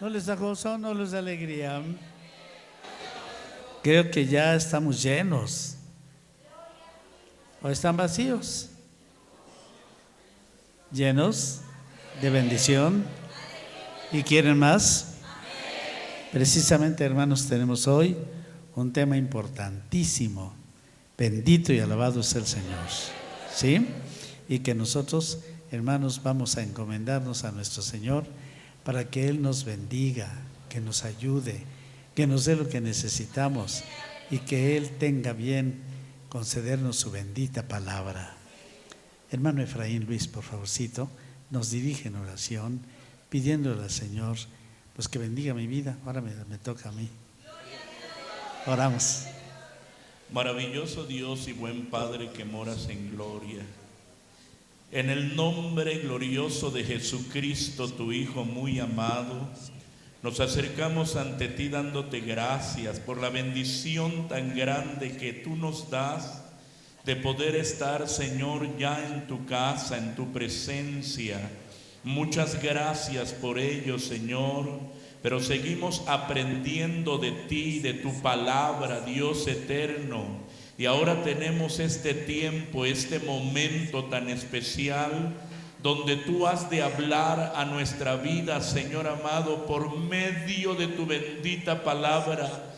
¿No les da gozo? ¿No les da alegría? Creo que ya estamos llenos. ¿O están vacíos? ¿Llenos de bendición? ¿Y quieren más? Precisamente, hermanos, tenemos hoy un tema importantísimo. Bendito y alabado es el Señor. ¿Sí? Y que nosotros, hermanos, vamos a encomendarnos a nuestro Señor para que Él nos bendiga, que nos ayude, que nos dé lo que necesitamos y que Él tenga bien concedernos su bendita palabra. Hermano Efraín Luis, por favorcito, nos dirige en oración, pidiéndole al Señor pues que bendiga mi vida. Ahora me toca a mí. Oramos. Maravilloso Dios y buen Padre que moras en gloria, en el nombre glorioso de Jesucristo, tu Hijo muy amado, nos acercamos ante ti dándote gracias por la bendición tan grande que tú nos das de poder estar, Señor, ya en tu casa, en tu presencia. Muchas gracias por ello, Señor. Pero seguimos aprendiendo de ti, de tu palabra, Dios eterno. Y ahora tenemos este tiempo, este momento tan especial, donde tú has de hablar a nuestra vida, Señor amado, por medio de tu bendita palabra.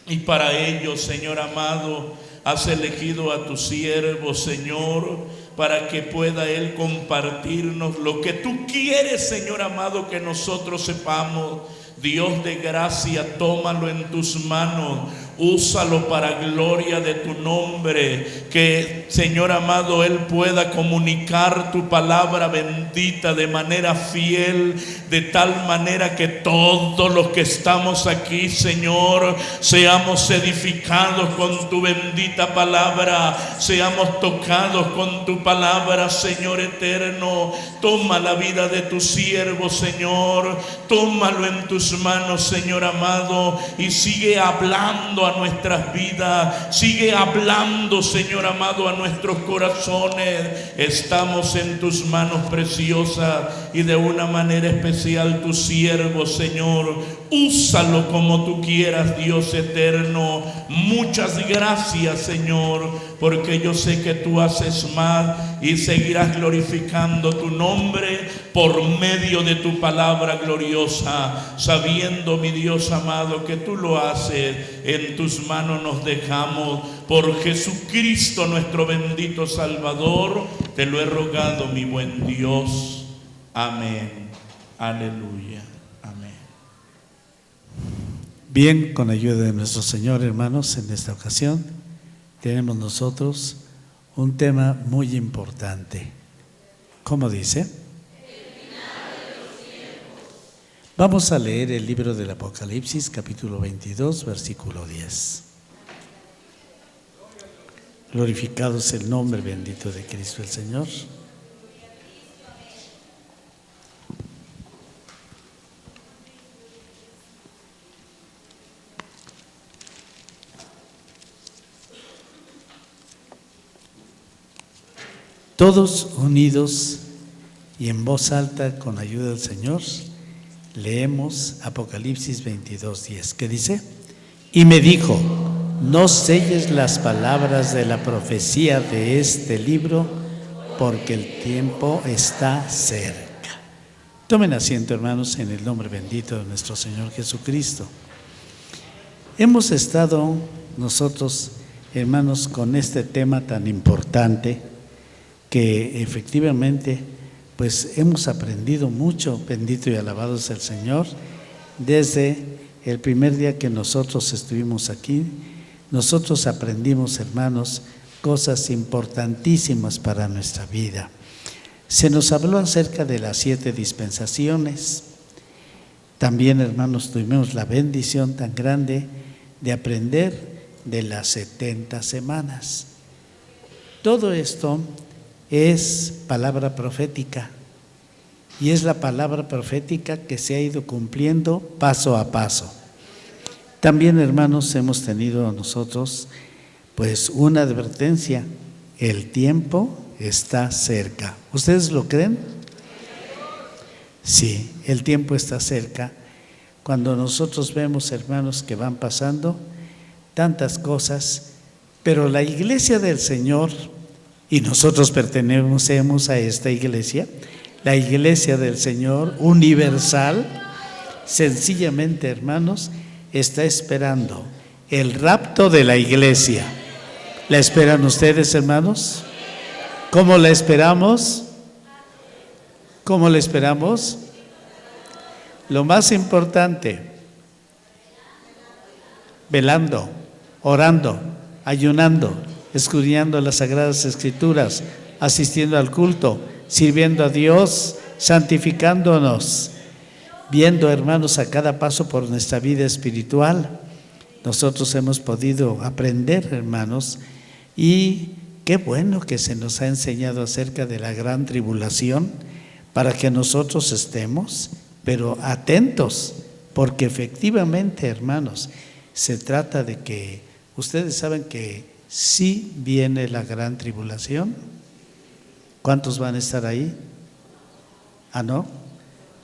Y para ello, Señor amado, has elegido a tu siervo, Señor, para que pueda Él compartirnos lo que tú quieres, Señor amado, que nosotros sepamos. Dios de gracia, tómalo en tus manos, úsalo para gloria de tu nombre, que, Señor amado, Él pueda comunicar tu palabra bendita de manera fiel, de tal manera que todos los que estamos aquí, Señor, seamos edificados con tu bendita palabra, seamos tocados con tu palabra, Señor eterno. Toma la vida de tu siervo, Señor, tómalo en tus manos, Señor amado, y sigue hablando a nuestras vidas, sigue hablando, Señor amado, a nuestros corazones. Estamos en tus manos preciosas y de una manera especial tu siervo, Señor, úsalo como tú quieras, Dios eterno. Muchas gracias, Señor, porque yo sé que tú haces más y seguirás glorificando tu nombre por medio de tu palabra gloriosa, sabiendo, mi Dios amado, que tú lo haces. En tus manos nos dejamos, por Jesucristo nuestro bendito Salvador, te lo he rogado, mi buen Dios. Amén. Aleluya. Amén. Bien, con ayuda de nuestro Señor, hermanos, en esta ocasión tenemos nosotros un tema muy importante. ¿Cómo dice? Vamos a leer el libro del Apocalipsis, capítulo 22, versículo 10. Glorificado es el nombre bendito de Cristo el Señor. Todos unidos y en voz alta, con ayuda del Señor, leemos Apocalipsis 22:10, que dice: y me dijo, no selles las palabras de la profecía de este libro, porque el tiempo está cerca. Tomen asiento, hermanos, en el nombre bendito de nuestro Señor Jesucristo. Hemos estado nosotros, hermanos, con este tema tan importante, que efectivamente pues hemos aprendido mucho, bendito y alabado es el Señor. Desde el primer día que nosotros estuvimos aquí, nosotros aprendimos, hermanos, cosas importantísimas para nuestra vida. Se nos habló acerca de las 7 dispensaciones. También, hermanos, tuvimos la bendición tan grande de aprender de las 70 semanas. Todo esto es palabra profética, y es la palabra profética que se ha ido cumpliendo paso a paso. También, hermanos, hemos tenido nosotros pues una advertencia: el tiempo está cerca. ¿Ustedes lo creen? Sí, el tiempo está cerca. Cuando nosotros vemos, hermanos, que van pasando tantas cosas, pero la iglesia del Señor, y nosotros pertenecemos a esta iglesia, la iglesia del Señor universal, sencillamente, hermanos, está esperando el rapto de la iglesia. ¿La esperan ustedes, hermanos? ¿Cómo la esperamos? ¿Cómo la esperamos? Lo más importante, velando, orando, ayunando, escudriñando las Sagradas Escrituras, asistiendo al culto, sirviendo a Dios, santificándonos, viendo, hermanos, a cada paso por nuestra vida espiritual. Nosotros hemos podido aprender, hermanos, y qué bueno que se nos ha enseñado acerca de la gran tribulación para que nosotros estemos, pero atentos, porque efectivamente, hermanos, se trata de que ustedes saben que sí viene la gran tribulación. ¿Cuántos van a estar ahí? ¿Ah, no?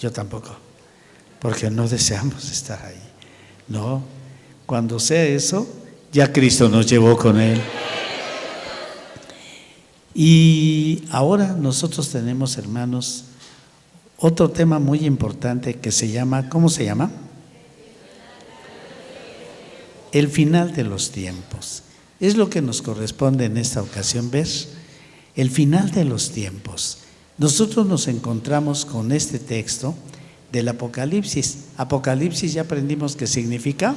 Yo tampoco, porque no deseamos estar ahí. No, cuando sea eso, ya Cristo nos llevó con Él. Y ahora nosotros tenemos, hermanos, otro tema muy importante que se llama, ¿cómo se llama? El final de los tiempos. Es lo que nos corresponde en esta ocasión ver, el final de los tiempos. Nosotros nos encontramos con este texto del Apocalipsis. Apocalipsis ya aprendimos que significa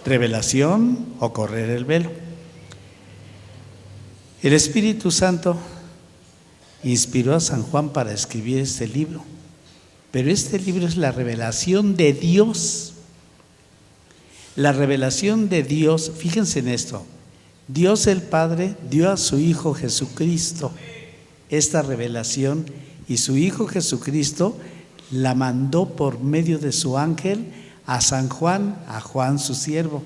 revelación o correr el velo. El Espíritu Santo inspiró a San Juan para escribir este libro, pero este libro es la revelación de Dios. La revelación de Dios, fíjense en esto, Dios el Padre dio a su Hijo Jesucristo esta revelación y su Hijo Jesucristo la mandó por medio de su ángel a San Juan, a Juan su siervo.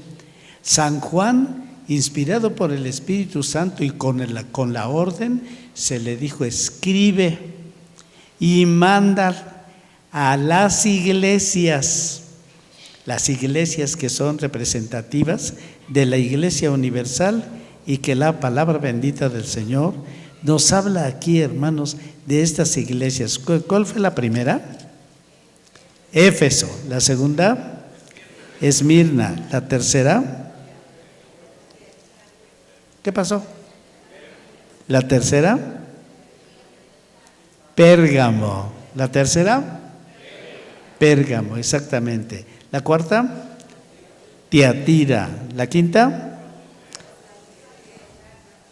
San Juan, inspirado por el Espíritu Santo y con la orden, se le dijo: escribe y manda a las iglesias que son representativas de la Iglesia Universal, y que la palabra bendita del Señor nos habla aquí, hermanos, de estas iglesias. ¿Cuál fue la primera? Éfeso. La segunda, Esmirna. La tercera, ¿qué pasó? La tercera, Pérgamo. La tercera, Pérgamo, exactamente. La cuarta, Tiatira. La quinta,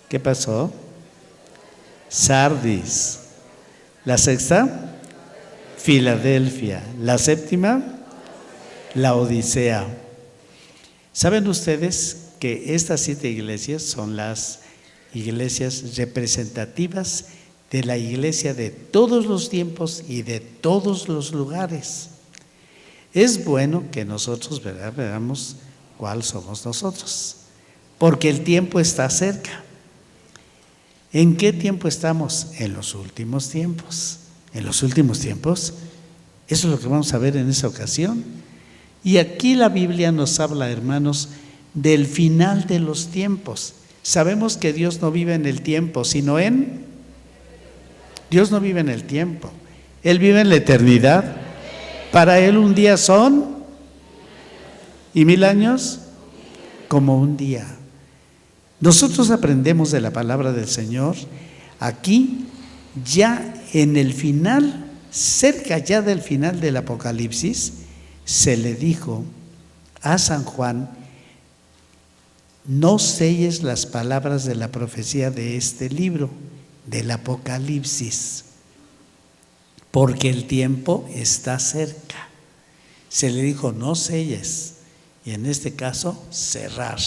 ¿qué pasó? Sardis. La sexta, Filadelfia. La séptima, Laodicea. ¿Saben ustedes que estas 7 iglesias son las iglesias representativas de la iglesia de todos los tiempos y de todos los lugares? Es bueno que nosotros veamos cuál somos nosotros, porque el tiempo está cerca. ¿En qué tiempo estamos? En los últimos tiempos. En los últimos tiempos, eso es lo que vamos a ver en esta ocasión. Y aquí la Biblia nos habla, hermanos, del final de los tiempos. Sabemos que Dios no vive en el tiempo, sino Dios no vive en el tiempo, Él vive en la eternidad. Para Él un día son, y 1000 años como un día. Nosotros aprendemos de la palabra del Señor aquí, ya en el final, cerca ya del final del Apocalipsis, se le dijo a San Juan: no selles las palabras de la profecía de este libro, del Apocalipsis, porque el tiempo está cerca. Se le dijo: no selles, y en este caso, cerrar,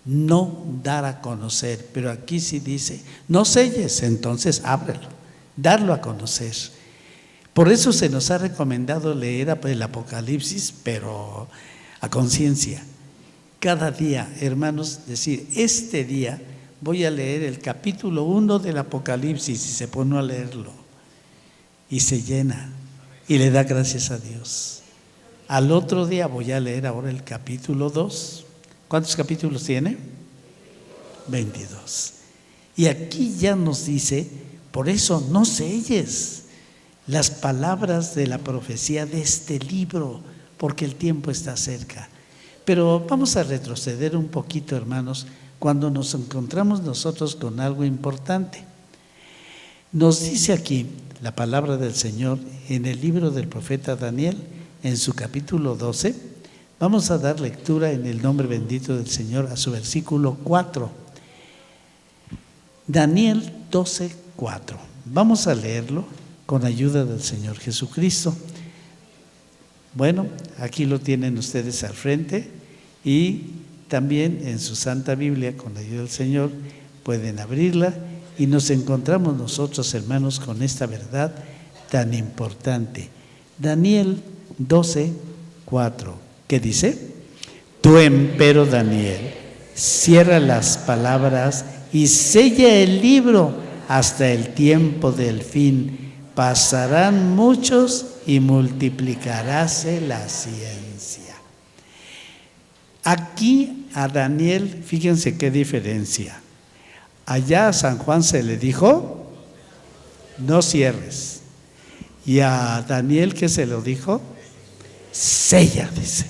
no dar a conocer. Pero aquí sí dice: no selles, entonces ábrelo, darlo a conocer. Por eso se nos ha recomendado leer el Apocalipsis, pero a conciencia. Cada día, hermanos, decir: este día voy a leer el capítulo 1 del Apocalipsis, y se pone a leerlo. y se llena y le da gracias a Dios. Al otro día voy a leer ahora el capítulo 2. ¿Cuántos capítulos tiene? 22. Y aquí ya nos dice, por eso no selles las palabras de la profecía de este libro, porque el tiempo está cerca. Pero vamos a retroceder un poquito, hermanos, cuando nos encontramos nosotros con algo importante. Nos dice aquí la palabra del Señor en el libro del profeta Daniel, en su capítulo 12. Vamos a dar lectura en el nombre bendito del Señor a su versículo 4. Daniel 12, 4. Vamos a leerlo con ayuda del Señor Jesucristo. Bueno, aquí lo tienen ustedes al frente y también en su Santa Biblia, con la ayuda del Señor, pueden abrirla y nos encontramos nosotros, hermanos, con esta verdad tan importante. Daniel 12, 4. ¿Qué dice? Tú, empero Daniel, cierra las palabras y sella el libro hasta el tiempo del fin. Pasarán muchos y multiplicaráse la ciencia. Aquí a Daniel, fíjense qué diferencia. Allá a San Juan se le dijo, no cierres. Y a Daniel, ¿qué se lo dijo? Sella, dice.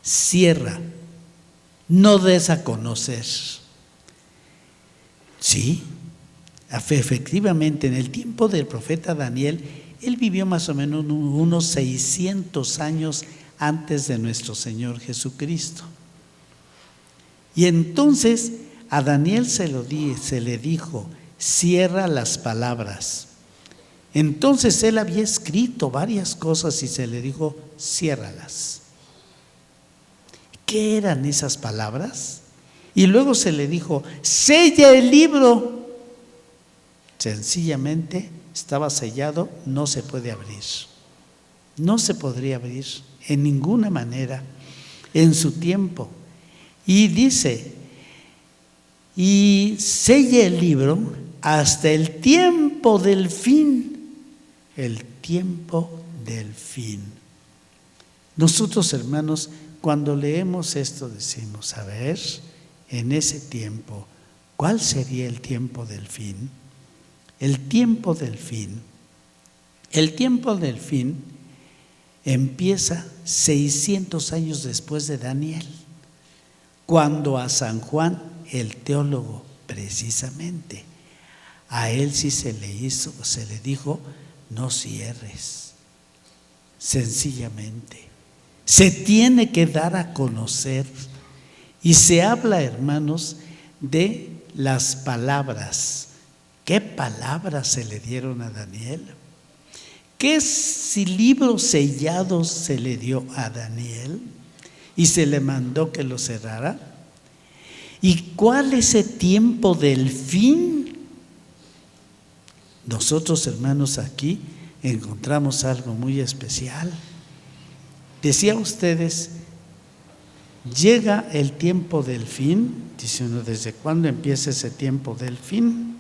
Cierra. No des a conocer. Sí, efectivamente, en el tiempo del profeta Daniel, él vivió más o menos unos 600 años antes de nuestro Señor Jesucristo. Y entonces a Daniel se le dijo, cierra las palabras. Entonces él había escrito varias cosas y se le dijo, ciérralas. ¿Qué eran esas palabras? Y luego se le dijo, sella el libro. Sencillamente estaba sellado, no se puede abrir. No se podría abrir en ninguna manera en su tiempo. Y dice, y sella el libro hasta el tiempo del fin. El tiempo del fin. Nosotros, hermanos, cuando leemos esto decimos, a ver, en ese tiempo, ¿cuál sería el tiempo del fin? El tiempo del fin. El tiempo del fin empieza 600 años después de Daniel, cuando a San Juan, el teólogo, precisamente, a él sí se le dijo, no cierres. Sencillamente. Se tiene que dar a conocer. Y se habla, hermanos, de las palabras. ¿Qué palabras se le dieron a Daniel? ¿Qué libros sellados se le dio a Daniel? Y se le mandó que lo cerrara. ¿Y cuál es el tiempo del fin? Nosotros, hermanos, aquí encontramos algo muy especial. Decía ustedes, llega el tiempo del fin. Dice uno, ¿desde cuándo empieza ese tiempo del fin?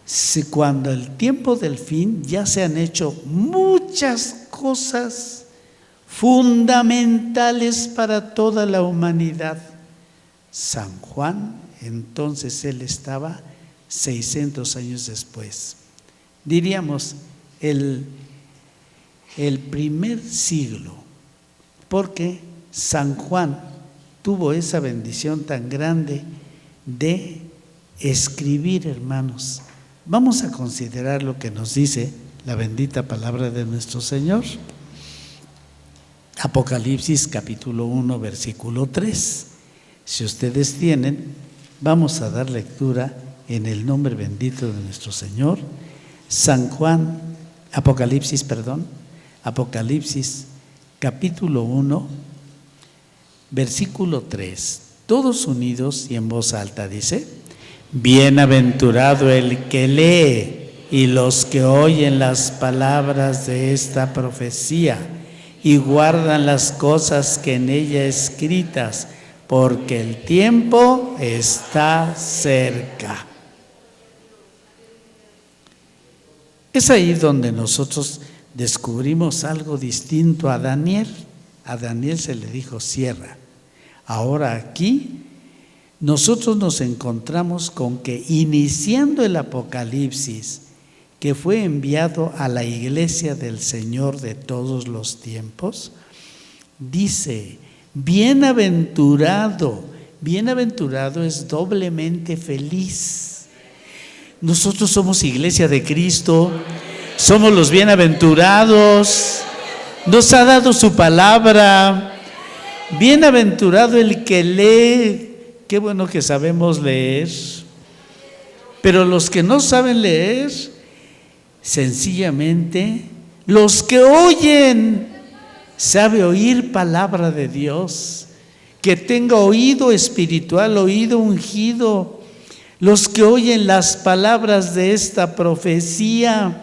Si cuando el tiempo del fin ya se han hecho muchas cosas fundamentales para toda la humanidad. San Juan, entonces él estaba 600 años después. Diríamos el primer siglo, porque San Juan tuvo esa bendición tan grande de escribir, hermanos. Vamos a considerar lo que nos dice la bendita palabra de nuestro Señor. Apocalipsis capítulo 1, versículo 3. Si ustedes tienen, vamos a dar lectura en el nombre bendito de nuestro Señor. Apocalipsis capítulo 1, versículo 3. Todos unidos y en voz alta dice: bienaventurado el que lee y los que oyen las palabras de esta profecía y guardan las cosas que en ella escritas, porque el tiempo está cerca. Es ahí donde nosotros descubrimos algo distinto a Daniel. A Daniel se le dijo cierra. Ahora aquí nosotros nos encontramos con que iniciando el Apocalipsis, que fue enviado a la iglesia del Señor de todos los tiempos, dice, bienaventurado, bienaventurado es doblemente feliz. Nosotros somos iglesia de Cristo, somos los bienaventurados, nos ha dado su palabra. Bienaventurado el que lee, qué bueno que sabemos leer, pero los que no saben leer, sencillamente, los que oyen, sabe oír palabra de Dios, que tenga oído espiritual, oído ungido, los que oyen las palabras de esta profecía.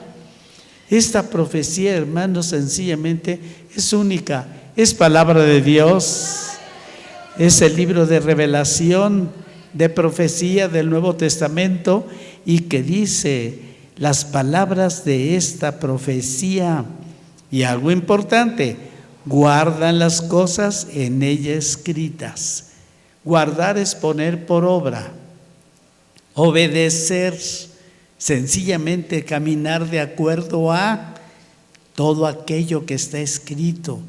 Esta profecía, hermanos, sencillamente es única, es palabra de Dios, es el libro de revelación, de profecía del Nuevo Testamento, y que dice las palabras de esta profecía. Y algo importante, guardan las cosas en ella escritas. Guardar es poner por obra, obedecer, sencillamente caminar de acuerdo a todo aquello que está escrito,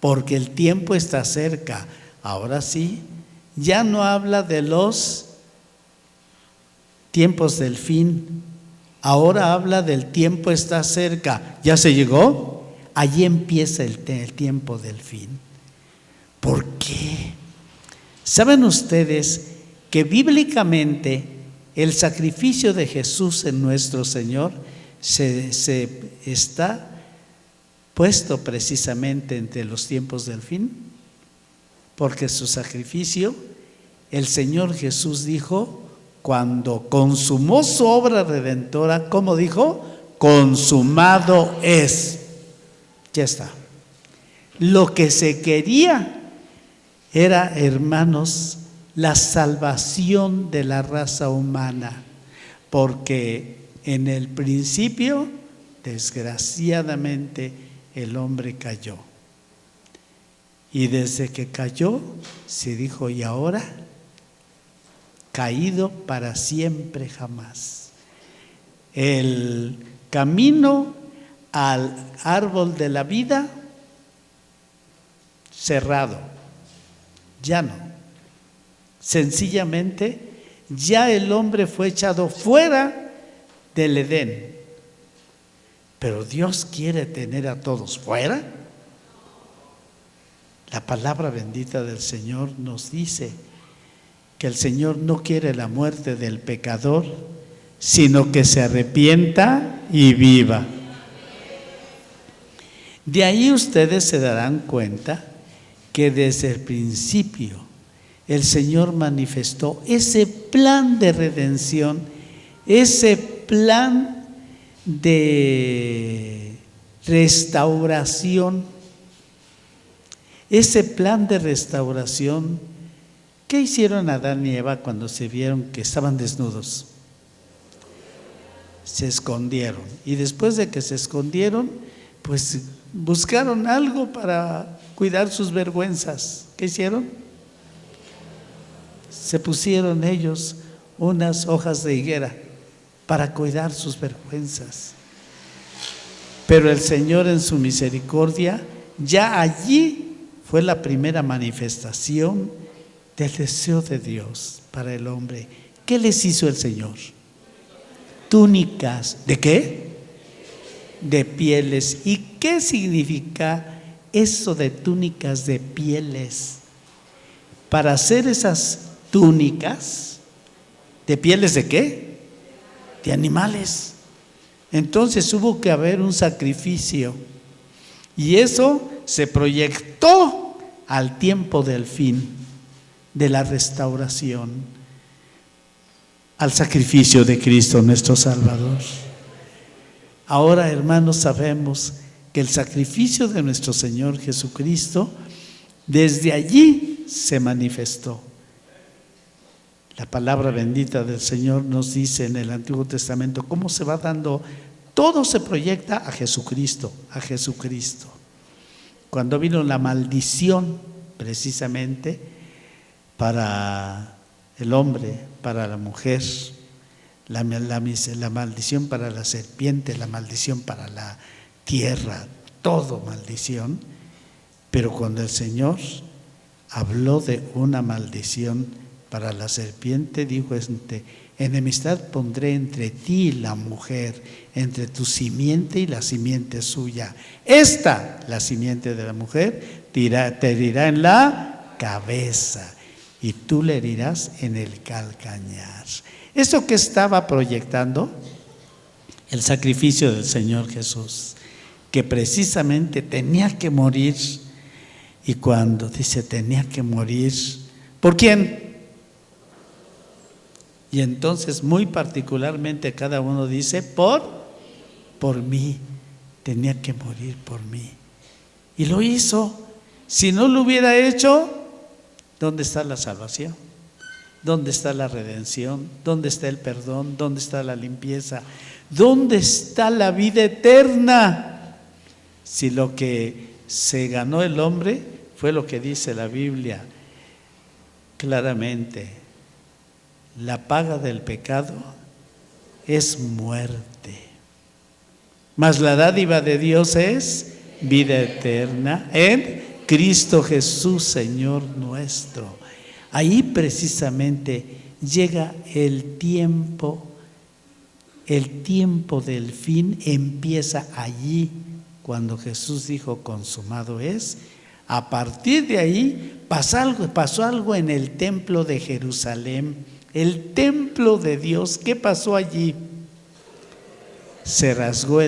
porque el tiempo está cerca. Ahora sí, ya no habla de los tiempos del fin, ahora habla del tiempo está cerca. ¿Ya se llegó? Allí empieza el tiempo del fin. ¿Por qué? ¿Saben ustedes que bíblicamente el sacrificio de Jesús en nuestro Señor se está puesto precisamente entre los tiempos del fin? Porque su sacrificio, el Señor Jesús dijo, cuando consumó su obra redentora, ¿cómo dijo? Consumado es. Ya está. Lo que se quería era, hermanos, la salvación de la raza humana, porque en el principio, desgraciadamente, el hombre cayó. Y desde que cayó, se dijo, ¿y ahora? Caído para siempre jamás. El camino al árbol de la vida, cerrado, ya no. Sencillamente, ya el hombre fue echado fuera del Edén. Pero Dios quiere tener a todos fuera. La palabra bendita del Señor nos dice que el Señor no quiere la muerte del pecador, sino que se arrepienta y viva. De ahí ustedes se darán cuenta que desde el principio el Señor manifestó ese plan de redención, ese plan de restauración, ese plan de restauración. ¿Qué hicieron Adán y Eva cuando se vieron que estaban desnudos? Se escondieron, y después de que se escondieron, pues buscaron algo para cuidar sus vergüenzas. ¿Qué hicieron? Se pusieron ellos unas hojas de higuera para cuidar sus vergüenzas. Pero el Señor en su misericordia, ya allí fue la primera manifestación del deseo de Dios para el hombre. ¿Qué les hizo el Señor? Túnicas. ¿De qué? De pieles. ¿Y qué significa eso de túnicas de pieles? Para hacer esas túnicas, ¿de pieles de qué? De animales. Entonces hubo que haber un sacrificio, y eso se proyectó al tiempo del fin, de la restauración, al sacrificio de Cristo nuestro Salvador. Ahora, hermanos, sabemos que el sacrificio de nuestro Señor Jesucristo desde allí se manifestó. La palabra bendita del Señor nos dice en el Antiguo Testamento cómo se va dando Todo se proyecta a Jesucristo, a Jesucristo. Cuando vino la maldición, precisamente, para el hombre, para la mujer, la maldición para la serpiente, la maldición para la tierra, todo maldición. Pero cuando el Señor habló de una maldición para la serpiente, dijo: enemistad pondré entre ti y la mujer, entre tu simiente y la simiente suya. Esta, la simiente de la mujer, te herirá en la cabeza y tú le herirás en el calcañar. ¿Esto que estaba proyectando? El sacrificio del Señor Jesús, que precisamente tenía que morir. Y cuando dice tenía que morir, ¿por quién? Y entonces muy particularmente cada uno dice por mí, tenía que morir por mí. Y lo hizo. Si no lo hubiera hecho, ¿dónde está la salvación? ¿Dónde está la redención? ¿Dónde está el perdón? ¿Dónde está la limpieza? ¿Dónde está la vida eterna? Si lo que se ganó el hombre fue lo que dice la Biblia claramente: la paga del pecado es muerte, mas la dádiva de Dios es vida eterna en Cristo Jesús, Señor nuestro. Ahí precisamente llega el tiempo del fin, empieza allí, cuando Jesús dijo consumado es. A partir de ahí pasó algo en el templo de Jerusalén, el templo de Dios. ¿Qué pasó allí? Se rasgó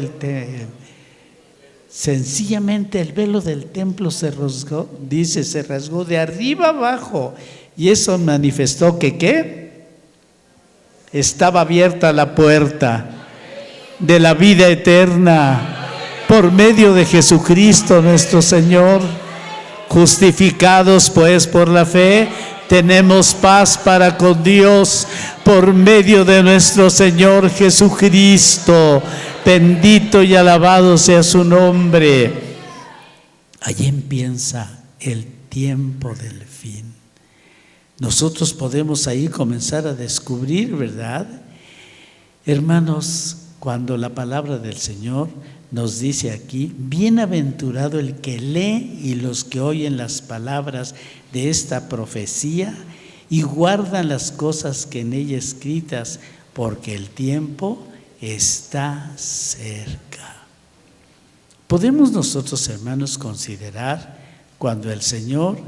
sencillamente el velo del templo se rasgó, dice, se rasgó de arriba abajo, y eso manifestó que ¿qué? Estaba abierta la puerta de la vida eterna por medio de Jesucristo nuestro Señor. Justificados pues por la fe, tenemos paz para con Dios por medio de nuestro Señor Jesucristo. Bendito y alabado sea su nombre. Allí empieza el tiempo del fin. Nosotros podemos ahí comenzar a descubrir, ¿verdad? Hermanos, cuando la palabra del Señor nos dice aquí: bienaventurado el que lee y los que oyen las palabras de esta profecía y guardan las cosas que en ella escritas, porque el tiempo está cerca. Podemos nosotros, hermanos, considerar cuando el Señor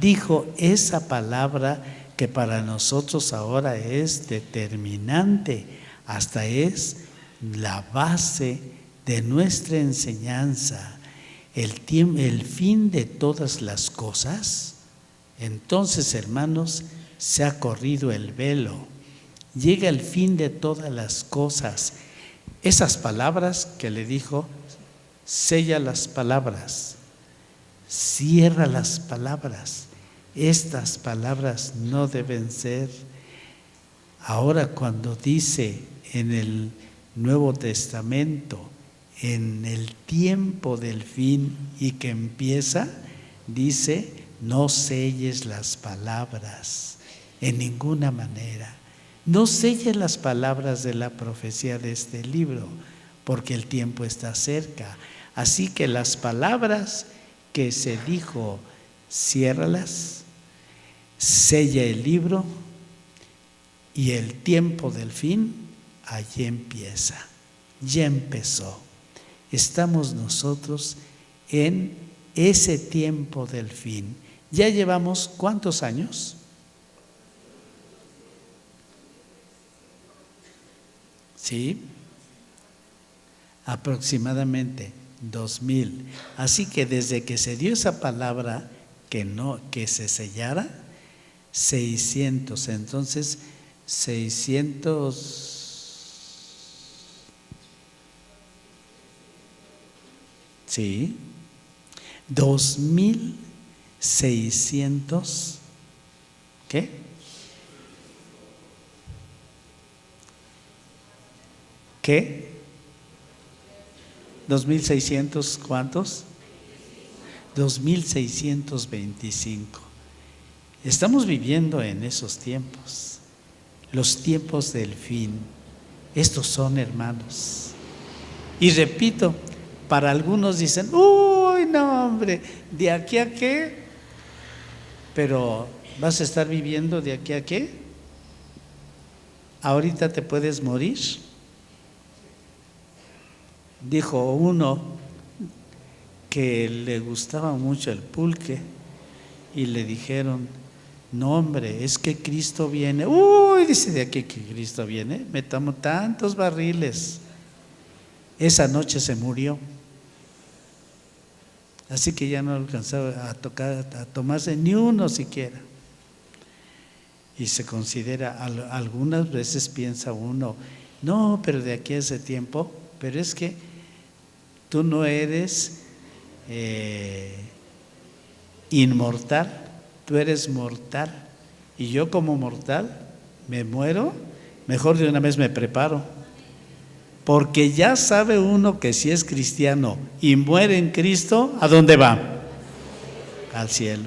dijo esa palabra que para nosotros ahora es determinante, hasta es la base de nuestra enseñanza, el fin de todas las cosas. Entonces, hermanos, se ha corrido el velo, llega el fin de todas las cosas. Esas palabras que le dijo: sella las palabras, cierra las palabras. Estas palabras no deben ser. Ahora, cuando dice en el Nuevo Testamento, en el tiempo del fin y que empieza, dice: no selles las palabras en ninguna manera. No selles las palabras de la profecía de este libro, porque el tiempo está cerca. Así que las palabras que se dijo, ciérralas, sella el libro, y el tiempo del fin allí empieza. Ya empezó. Estamos nosotros en ese tiempo del fin. Ya llevamos ¿cuántos años? Sí, aproximadamente 2000. Así que desde que se dio esa palabra que se sellara, 600. Entonces 600. Sí, 2600. ¿Qué? ¿Qué? ¿2,600 cuántos? 2,625. Estamos viviendo en esos tiempos, los tiempos del fin. Estos son, hermanos. Y repito, para algunos dicen, uy, no, hombre, ¿de aquí a qué? Pero ¿vas a estar viviendo de aquí a qué? ¿Ahorita te puedes morir? Dijo uno que le gustaba mucho el pulque y le dijeron, no, hombre, es que Cristo viene. Uy, dice, de aquí que Cristo viene, me tomo tantos barriles. Esa noche se murió. Así que ya no alcanzaba a tomarse ni uno siquiera. Y se considera, algunas veces piensa uno, no, pero de aquí a ese tiempo, pero es que tú no eres inmortal, tú eres mortal. Y yo como mortal me muero, mejor de una vez me preparo. Porque ya sabe uno que si es cristiano y muere en Cristo, ¿a dónde va? Al cielo.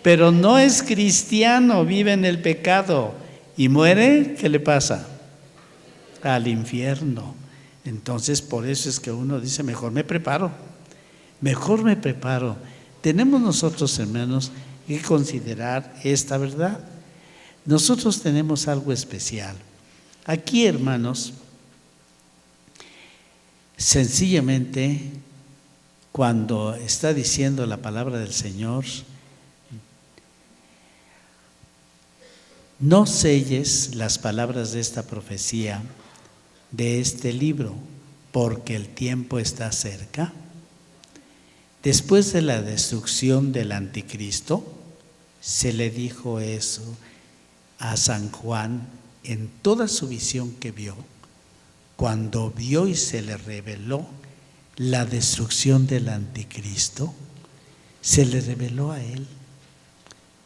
Pero no es cristiano, vive en el pecado y muere, ¿qué le pasa? Al infierno. Entonces por eso es que uno dice, mejor me preparo. Tenemos nosotros, hermanos, que considerar esta verdad. Nosotros tenemos algo especial. Aquí, hermanos, sencillamente, cuando está diciendo la palabra del Señor, no selles las palabras de esta profecía, de este libro, porque el tiempo está cerca. Después de la destrucción del anticristo, se le dijo eso a San Juan en toda su visión que vio. Cuando vio y se le reveló la destrucción del anticristo, se le reveló a él.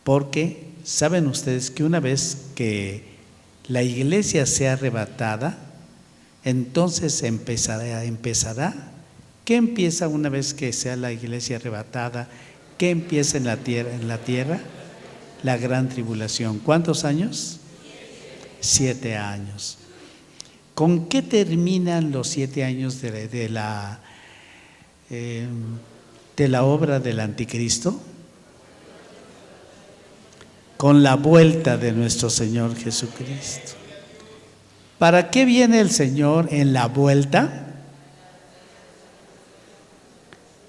Porque saben ustedes que una vez que la iglesia sea arrebatada, entonces empezará. ¿Qué empieza una vez que sea la iglesia arrebatada? ¿Qué empieza en la tierra? La gran tribulación. ¿Cuántos años? 7 años. ¿Con qué terminan los 7 años de la obra del anticristo? Con la vuelta de nuestro Señor Jesucristo. ¿Para qué viene el Señor en la vuelta?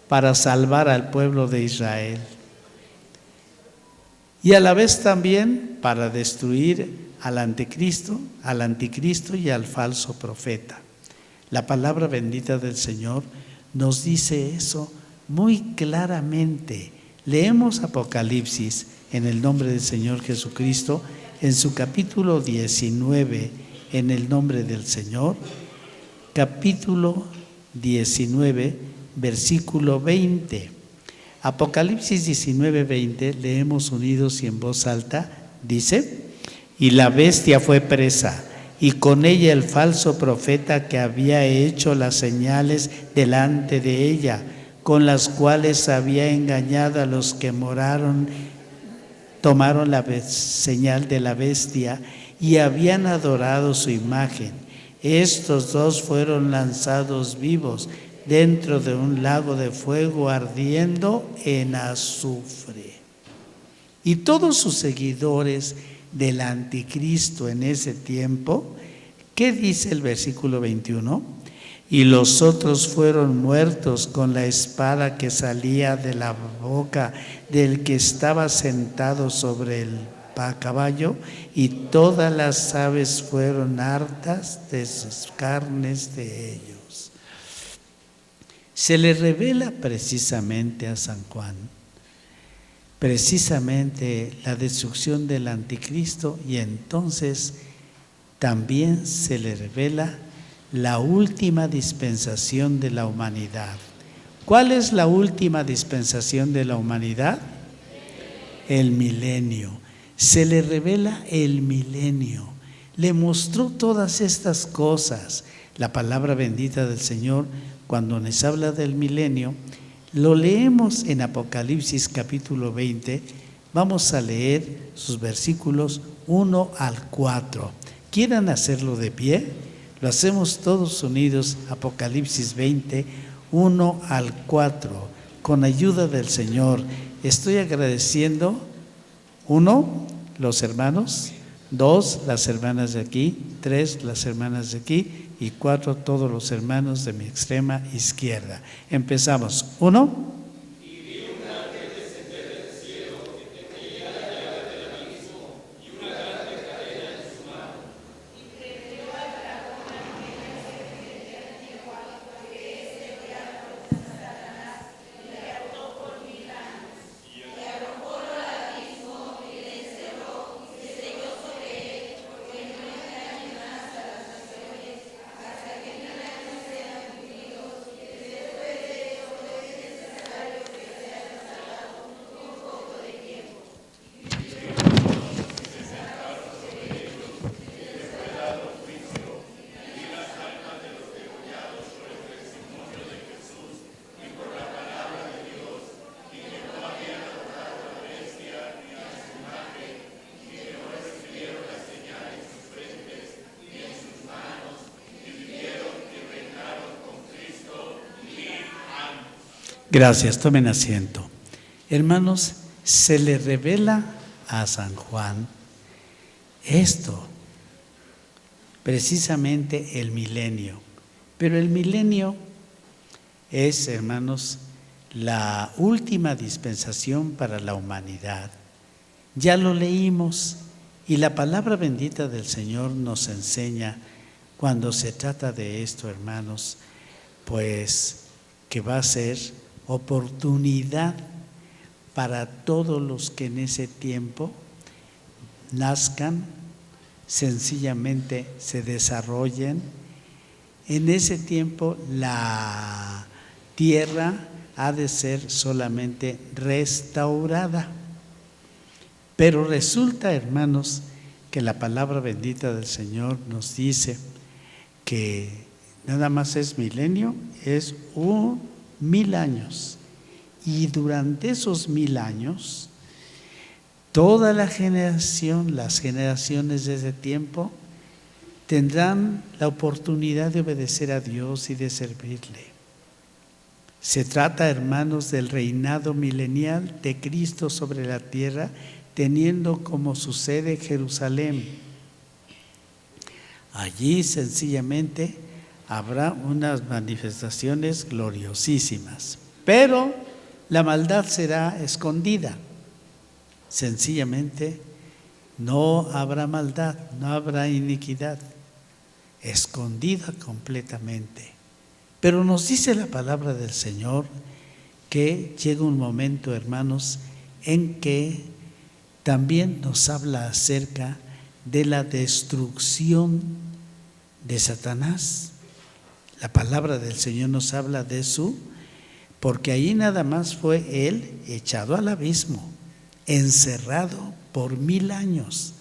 Para salvar al pueblo de Israel. Y a la vez también para destruir al anticristo y al falso profeta. La palabra bendita del Señor nos dice eso muy claramente. Leemos Apocalipsis en el nombre del Señor Jesucristo, en su capítulo 19, en el nombre del Señor, capítulo 19, versículo 20. Apocalipsis 19, 20, leemos unidos y en voz alta, dice: y la bestia fue presa, y con ella el falso profeta que había hecho las señales delante de ella, con las cuales había engañado a los que tomaron la señal de la bestia y habían adorado su imagen. Estos dos fueron lanzados vivos dentro de un lago de fuego ardiendo en azufre. Y todos sus seguidores del anticristo en ese tiempo, ¿qué dice el versículo 21? Y los otros fueron muertos con la espada que salía de la boca del que estaba sentado sobre el caballo, y todas las aves fueron hartas de sus carnes de ellos. Se le revela precisamente a San Juan, precisamente la destrucción del anticristo, y entonces también se le revela la última dispensación de la humanidad. ¿Cuál es la última dispensación de la humanidad? El milenio. Se le revela el milenio. Le mostró todas estas cosas. La palabra bendita del Señor cuando nos habla del milenio, lo leemos en Apocalipsis capítulo 20. Vamos a leer sus versículos 1 al 4. ¿Quieran hacerlo de pie? Lo hacemos todos unidos. Apocalipsis 20, 1 al 4. Con ayuda del Señor. Estoy agradeciendo, 1, los hermanos; 2, las hermanas de aquí; 3, las hermanas de aquí; y 4, todos los hermanos de mi extrema izquierda. Empezamos. 1. Gracias, tomen asiento. Hermanos, se le revela a San Juan esto, precisamente el milenio. Pero el milenio es, hermanos, la última dispensación para la humanidad. Ya lo leímos, y la palabra bendita del Señor nos enseña, cuando se trata de esto, hermanos, pues que va a ser oportunidad para todos los que en ese tiempo nazcan, sencillamente se desarrollen. En ese tiempo la tierra ha de ser solamente restaurada. Pero resulta, hermanos, que la palabra bendita del Señor nos dice que nada más es milenio, es 1000 años. Y durante esos 1000 años, toda la generación, las generaciones de ese tiempo, tendrán la oportunidad de obedecer a Dios y de servirle. Se trata, hermanos, del reinado milenial de Cristo sobre la tierra, teniendo como su sede Jerusalén. Allí sencillamente habrá unas manifestaciones gloriosísimas, pero la maldad será escondida. Sencillamente no habrá maldad, no habrá iniquidad, escondida completamente. Pero nos dice la palabra del Señor que llega un momento, hermanos, en que también nos habla acerca de la destrucción de Satanás. La palabra del Señor nos habla de eso, porque ahí nada más fue él echado al abismo, encerrado por 1000 años.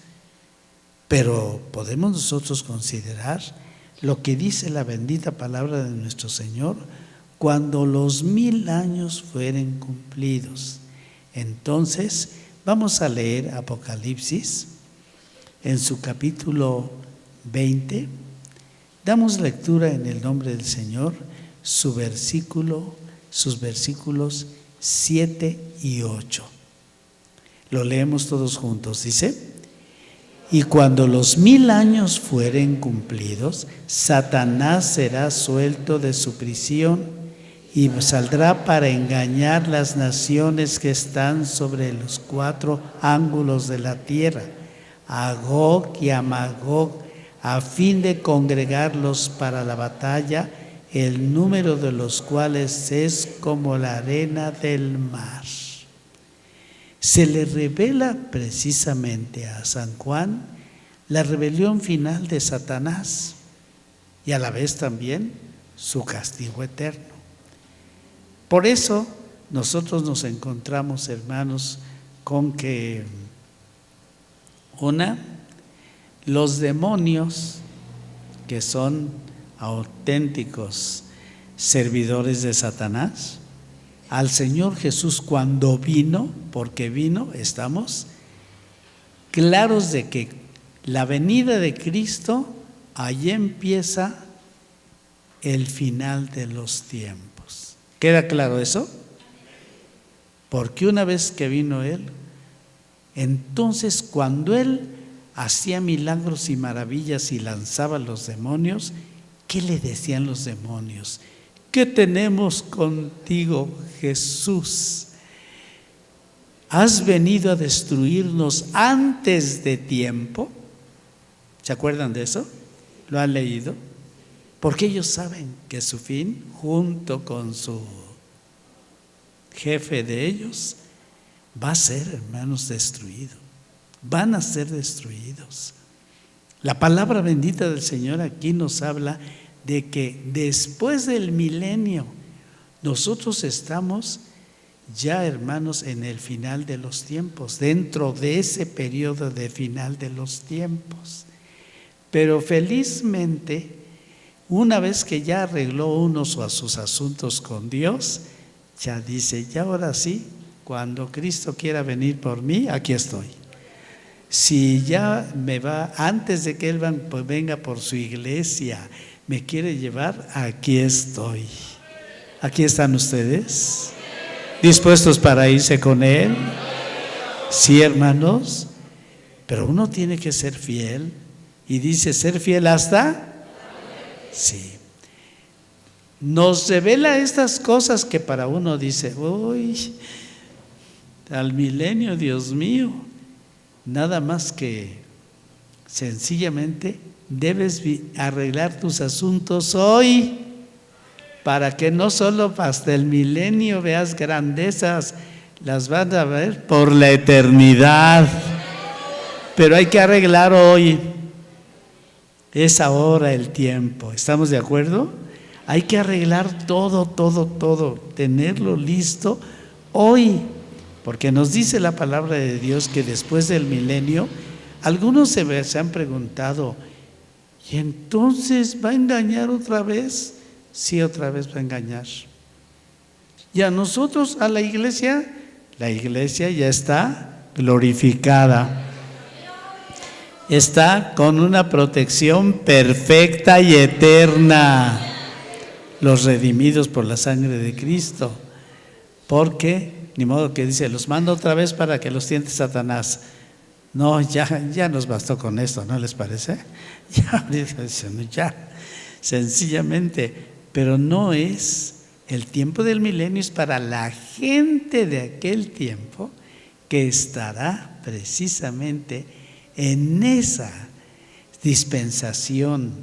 Pero podemos nosotros considerar lo que dice la bendita palabra de nuestro Señor: cuando los 1000 años fueren cumplidos. Entonces vamos a leer Apocalipsis en su capítulo 20. Damos lectura en el nombre del Señor, sus versículos 7 y 8. Lo leemos todos juntos. Dice: y cuando los 1000 años fueren cumplidos, Satanás será suelto de su prisión y saldrá para engañar las naciones que están sobre los 4 ángulos de la tierra, a Gog y a Magog, a fin de congregarlos para la batalla, el número de los cuales es como la arena del mar. Se le revela precisamente a San Juan la rebelión final de Satanás y a la vez también su castigo eterno. Por eso nosotros nos encontramos, hermanos, con que los demonios, que son auténticos servidores de Satanás? Al Señor Jesús cuando vino, porque vino, estamos claros de que la venida de Cristo, allí empieza el final de los tiempos. ¿Queda claro eso? Porque una vez que vino Él, entonces cuando Él hacía milagros y maravillas y lanzaba a los demonios, ¿qué le decían los demonios? ¿Qué tenemos contigo, Jesús? ¿Has venido a destruirnos antes de tiempo? ¿Se acuerdan de eso? ¿Lo han leído? Porque ellos saben que su fin, junto con su jefe de ellos, va a ser, hermanos, destruido. Van a ser destruidos. La palabra bendita del Señor aquí nos habla de que después del milenio, nosotros estamos ya, hermanos, en el final de los tiempos, dentro de ese periodo de final de los tiempos. Pero felizmente, una vez que ya arregló uno sus asuntos con Dios, ya dice, ya ahora sí, cuando Cristo quiera venir por mí, aquí estoy. Si ya me va, antes de que Él venga por su iglesia, me quiere llevar, aquí estoy. Aquí están ustedes, dispuestos para irse con Él. Sí, hermanos, pero uno tiene que ser fiel. Y dice, ser fiel hasta... Sí. Nos revela estas cosas que para uno dice, uy, al milenio, Dios mío, nada más que sencillamente debes arreglar tus asuntos hoy, para que no solo hasta el milenio veas grandezas, las vas a ver por la eternidad. Pero hay que arreglar hoy. Es ahora el tiempo. ¿Estamos de acuerdo? Hay que arreglar todo, tenerlo listo hoy, porque nos dice la palabra de Dios que después del milenio, algunos se han preguntado, ¿y entonces va a engañar otra vez? Sí, otra vez va a engañar. Y a nosotros, a la iglesia ya está glorificada. Está con una protección perfecta y eterna. Los redimidos por la sangre de Cristo. Porque, ni modo que dice, los mando otra vez para que los tiente Satanás. No, ya nos bastó con esto, ¿no les parece? Ya, sencillamente. Pero no es, el tiempo del milenio es para la gente de aquel tiempo que estará precisamente en esa dispensación,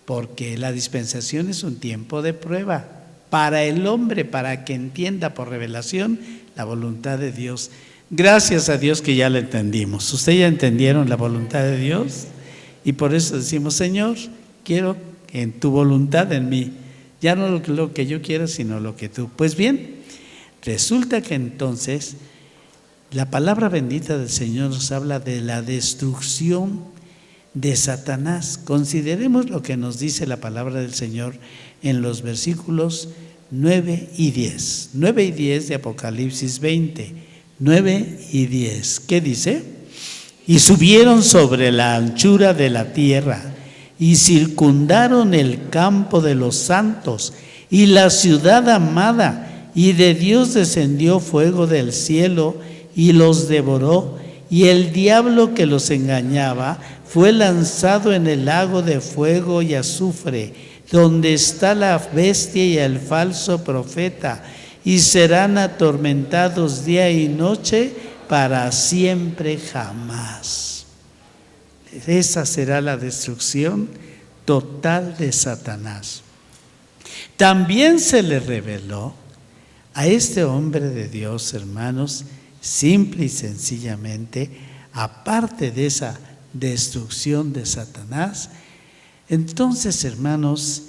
porque la dispensación es un tiempo de prueba para el hombre, para que entienda por revelación la voluntad de Dios. Gracias a Dios que ya la entendimos. ¿Ustedes ya entendieron la voluntad de Dios? Y por eso decimos, Señor, quiero en tu voluntad en mí, ya no lo que yo quiera, sino lo que tú. Pues bien, resulta que entonces la palabra bendita del Señor nos habla de la destrucción de Satanás. Consideremos lo que nos dice la palabra del Señor en los versículos 9 y 10. 9 y 10 de Apocalipsis 20. 9 y 10. ¿Qué dice? Y subieron sobre la anchura de la tierra y circundaron el campo de los santos y la ciudad amada, y de Dios descendió fuego del cielo y los devoró, y el diablo que los engañaba fue lanzado en el lago de fuego y azufre, donde está la bestia y el falso profeta, y serán atormentados día y noche para siempre jamás. Esa será la destrucción total de Satanás. También se le reveló a este hombre de Dios, hermanos, simple y sencillamente, aparte de esa destrucción de Satanás, entonces, hermanos,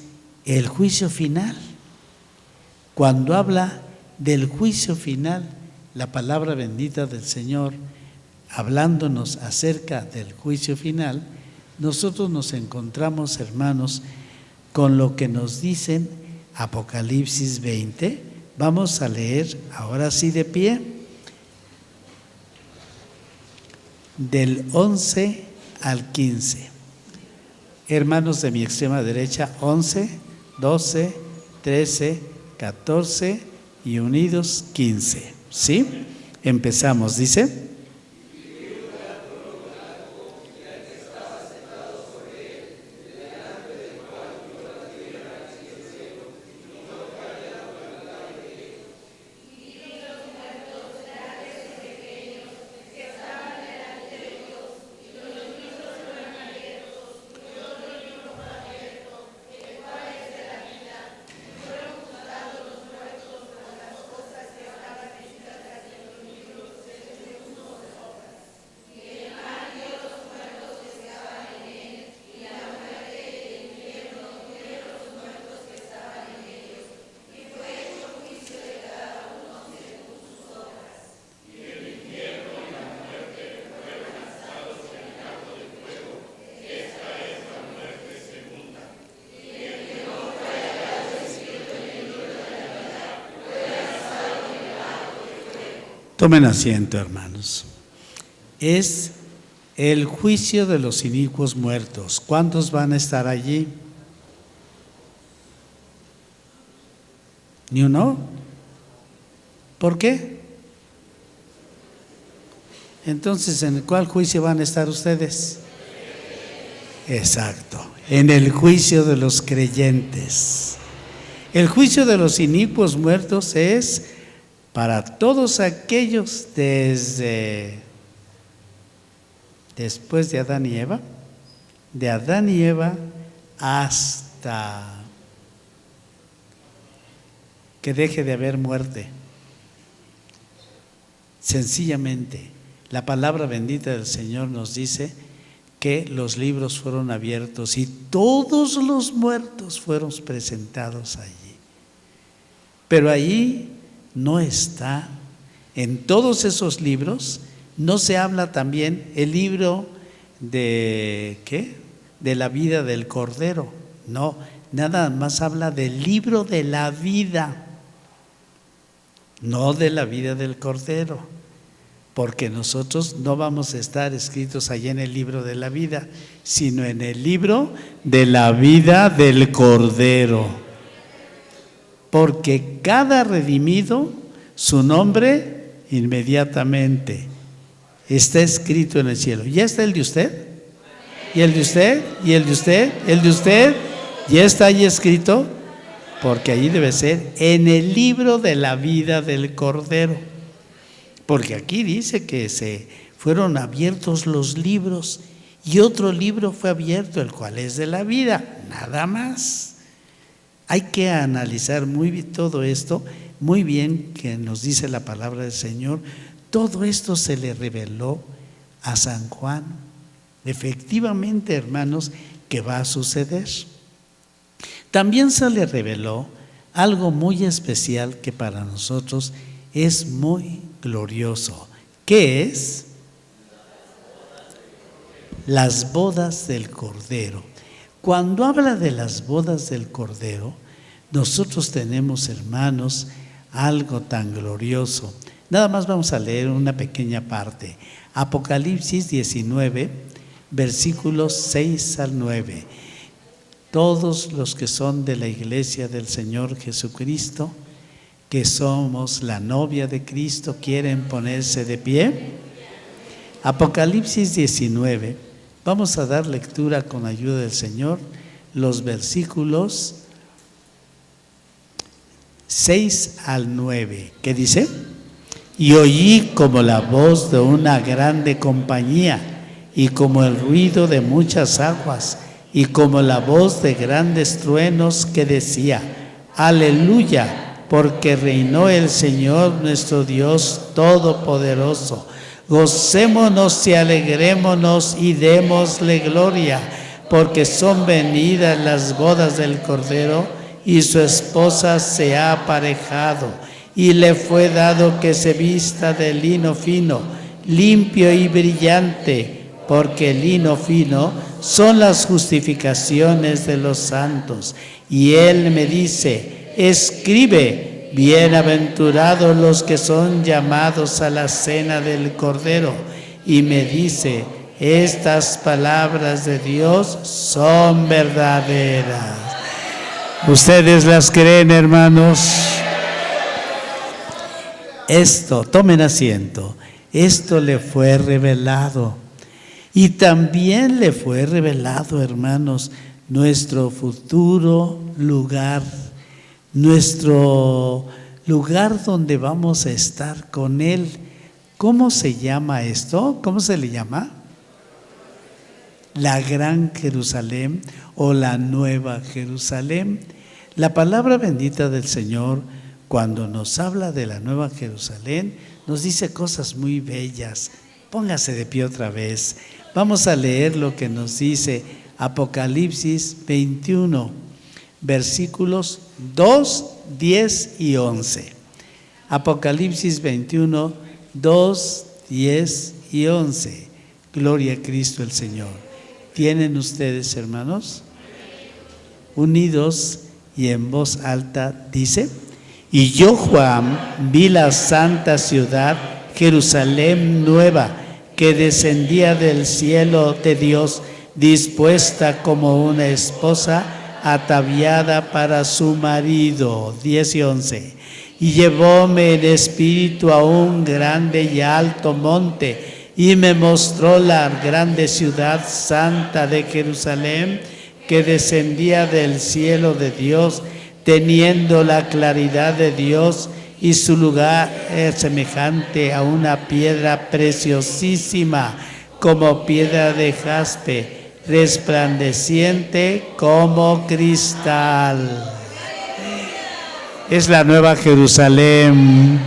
el juicio final. Cuando habla del juicio final, la palabra bendita del Señor, hablándonos acerca del juicio final, nosotros nos encontramos, hermanos, con lo que nos dicen Apocalipsis 20. Vamos a leer ahora sí de pie, del 11 al 15. Hermanos de mi extrema derecha, 11, 12, 13, 14 y unidos 15. ¿Sí? Empezamos, dice. Tomen asiento, hermanos. Es el juicio de los inicuos muertos. ¿Cuántos van a estar allí? ¿Ni uno? ¿Por qué? Entonces, ¿en cuál juicio van a estar ustedes? Exacto, en el juicio de los creyentes. El juicio de los inicuos muertos es para todos aquellos después de Adán y Eva, hasta que deje de haber muerte. Sencillamente, la palabra bendita del Señor nos dice que los libros fueron abiertos y todos los muertos fueron presentados allí. Pero allí no está, en todos esos libros, no se habla también el libro de, ¿qué? De la vida del Cordero. No, nada más habla del libro de la vida, no de la vida del Cordero, porque nosotros no vamos a estar escritos allí en el libro de la vida, sino en el libro de la vida del Cordero. Porque cada redimido, su nombre inmediatamente está escrito en el cielo. ¿Ya está el de usted? ¿Y el de usted? ¿Y el de usted? ¿El de usted? ¿Ya está ahí escrito? Porque allí debe ser en el libro de la vida del Cordero. Porque aquí dice que se fueron abiertos los libros y otro libro fue abierto, el cual es de la vida, nada más. Hay que analizar muy bien todo esto, muy bien que nos dice la palabra del Señor. Todo esto se le reveló a San Juan. Efectivamente, hermanos, que va a suceder. También se le reveló algo muy especial que para nosotros es muy glorioso. ¿Qué es? Las bodas del Cordero. Cuando habla de las bodas del Cordero, nosotros tenemos, hermanos, algo tan glorioso. Nada más vamos a leer una pequeña parte. Apocalipsis 19, versículos 6 al 9. Todos los que son de la iglesia del Señor Jesucristo, que somos la novia de Cristo, ¿quieren ponerse de pie? Apocalipsis 19, vamos a dar lectura con ayuda del Señor, los versículos 6 al 9. ¿Qué dice? Y oí como la voz de una grande compañía, y como el ruido de muchas aguas, y como la voz de grandes truenos que decía: Aleluya, porque reinó el Señor nuestro Dios Todopoderoso. Gocémonos y alegrémonos y démosle gloria, porque son venidas las bodas del Cordero, y su esposa se ha aparejado, y le fue dado que se vista de lino fino, limpio y brillante, porque el lino fino son las justificaciones de los santos. Y él me dice: escribe: bienaventurados los que son llamados a la cena del Cordero. Y me dice: estas palabras de Dios son verdaderas. ¿Ustedes las creen, hermanos? Esto, tomen asiento, esto le fue revelado. Y también le fue revelado, hermanos, nuestro futuro lugar, nuestro lugar donde vamos a estar con Él. ¿Cómo se llama esto? ¿Cómo se le llama? La Gran Jerusalén o la Nueva Jerusalén. La palabra bendita del Señor, cuando nos habla de la Nueva Jerusalén, nos dice cosas muy bellas. Póngase de pie otra vez. Vamos a leer lo que nos dice Apocalipsis 21, versículos 2, 10 y 11. Apocalipsis 21, 2, 10 y 11. Gloria a Cristo el Señor. ¿Tienen ustedes, hermanos? Unidos y en voz alta dice: y yo, Juan, vi la santa ciudad, Jerusalén nueva, que descendía del cielo de Dios, dispuesta como una esposa ataviada para su marido. 10 y 11. Y llevóme en espíritu a un grande y alto monte, y me mostró la grande ciudad santa de Jerusalén, que descendía del cielo de Dios, teniendo la claridad de Dios, y su lugar es semejante a una piedra preciosísima, como piedra de jaspe, resplandeciente como cristal. Es la Nueva Jerusalén.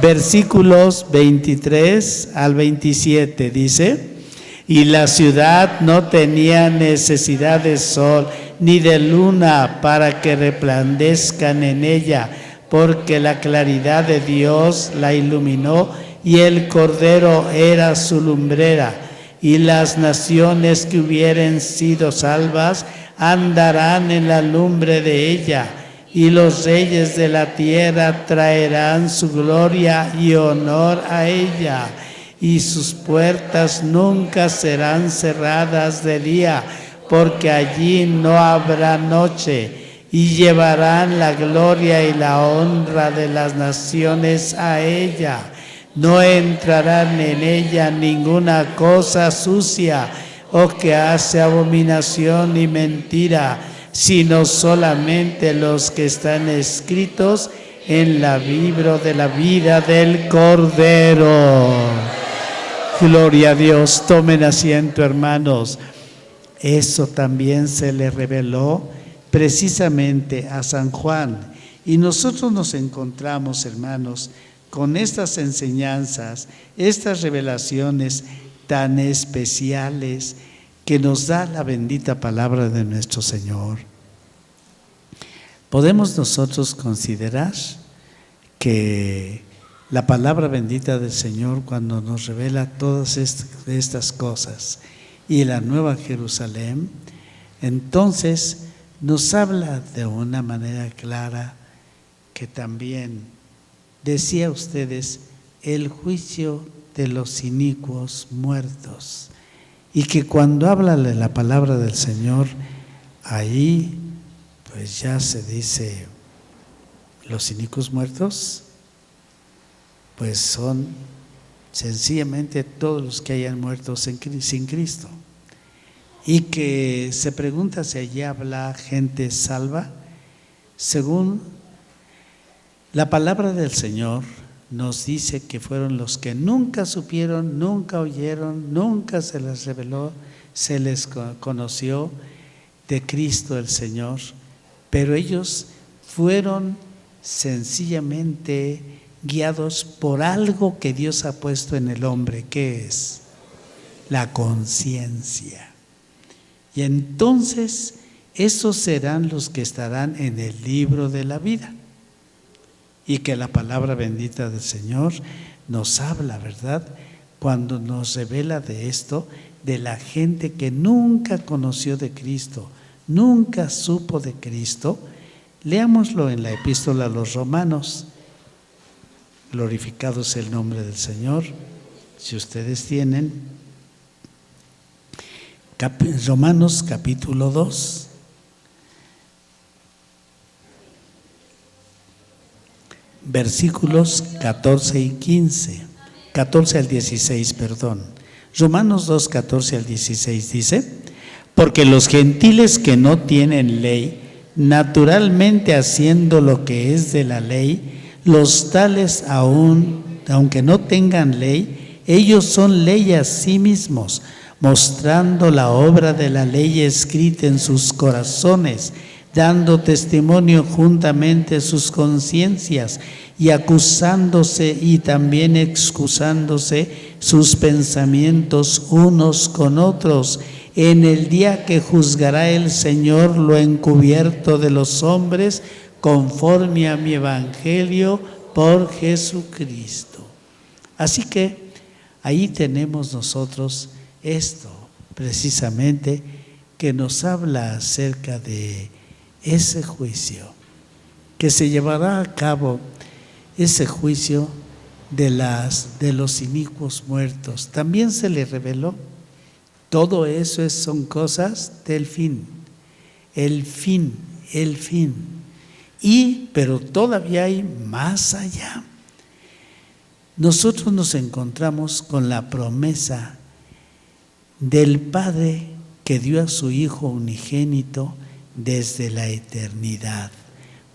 Versículos 23 al 27 dice: y la ciudad no tenía necesidad de sol ni de luna para que resplandezcan en ella, porque la claridad de Dios la iluminó y el Cordero era su lumbrera. Y las naciones que hubieren sido salvas andarán en la lumbre de ella, y los reyes de la tierra traerán su gloria y honor a ella, y sus puertas nunca serán cerradas de día, porque allí no habrá noche. Y llevarán la gloria y la honra de las naciones a ella. No entrarán en ella ninguna cosa sucia o que hace abominación y mentira, sino solamente los que están escritos en el libro de la vida del Cordero. Gloria a Dios. Tomen asiento, hermanos. Eso también se le reveló precisamente a San Juan. Y nosotros nos encontramos, hermanos, con estas enseñanzas, estas revelaciones tan especiales que nos da la bendita palabra de nuestro Señor. Podemos nosotros considerar que la palabra bendita del Señor, cuando nos revela todas estas cosas y la Nueva Jerusalén, entonces nos habla de una manera clara que también, decía ustedes, el juicio de los inicuos muertos. Y que cuando habla de la palabra del Señor, ahí pues ya se dice, los inicuos muertos, pues son sencillamente todos los que hayan muerto sin Cristo. Y que se pregunta si allí habla gente salva. Según la palabra del Señor, nos dice que fueron los que nunca supieron, nunca oyeron, nunca se les reveló, se les conoció de Cristo el Señor, pero ellos fueron sencillamente guiados por algo que Dios ha puesto en el hombre, que es la conciencia. Y entonces esos serán los que estarán en el libro de la vida. Y que la palabra bendita del Señor nos habla, ¿verdad? Cuando nos revela de esto, de la gente que nunca conoció de Cristo, nunca supo de Cristo, Leámoslo en la epístola a los Romanos. Glorificado sea el nombre del Señor. Si ustedes tienen Romanos capítulo 2, versículos 14 y 15, 14 al 16, perdón. Romanos 2, 14 al 16 dice: porque los gentiles que no tienen ley, naturalmente haciendo lo que es de la ley, los tales aunque no tengan ley, ellos son ley a sí mismos, mostrando la obra de la ley escrita en sus corazones, dando testimonio juntamente sus conciencias, y acusándose y también excusándose sus pensamientos unos con otros, en el día que juzgará el Señor lo encubierto de los hombres, conforme a mi evangelio por Jesucristo. Así que ahí tenemos nosotros esto precisamente que nos habla acerca de ese juicio, que se llevará a cabo, ese juicio de los inicuos muertos. También se le reveló, todo eso son cosas del fin, el fin. Pero todavía hay más allá. Nosotros nos encontramos con la promesa del Padre que dio a su Hijo unigénito desde la eternidad.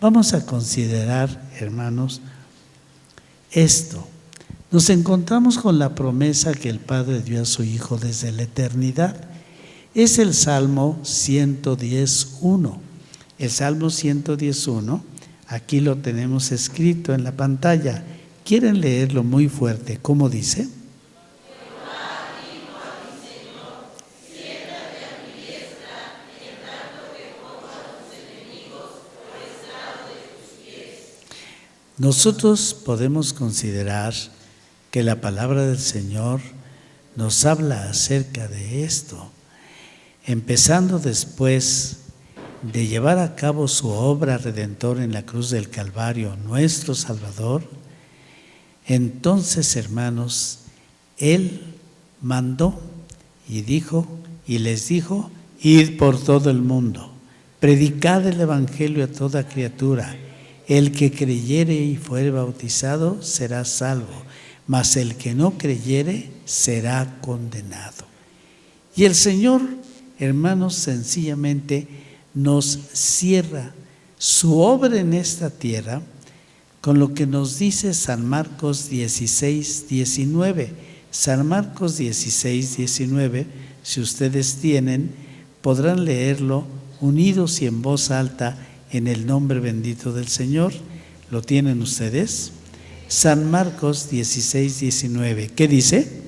Vamos a considerar, hermanos, esto. Nos encontramos con la promesa que el Padre dio a su Hijo desde la eternidad. Es el Salmo 110:1. El Salmo 110:1, aquí lo tenemos escrito en la pantalla. ¿Quieren leerlo muy fuerte? ¿Cómo dice? Nosotros podemos considerar que la palabra del Señor nos habla acerca de esto, empezando después de llevar a cabo su obra redentora en la cruz del Calvario, nuestro Salvador. Entonces, hermanos, Él mandó y les dijo: id por todo el mundo, predicad el evangelio a toda criatura. El que creyere y fuere bautizado será salvo, mas el que no creyere será condenado. Y el Señor, hermanos, sencillamente nos cierra su obra en esta tierra con lo que nos dice San Marcos 16:19. San Marcos 16:19, si ustedes tienen, podrán leerlo unidos y en voz alta en el nombre bendito del Señor. ¿Lo tienen ustedes? San Marcos 16:19. ¿Qué dice?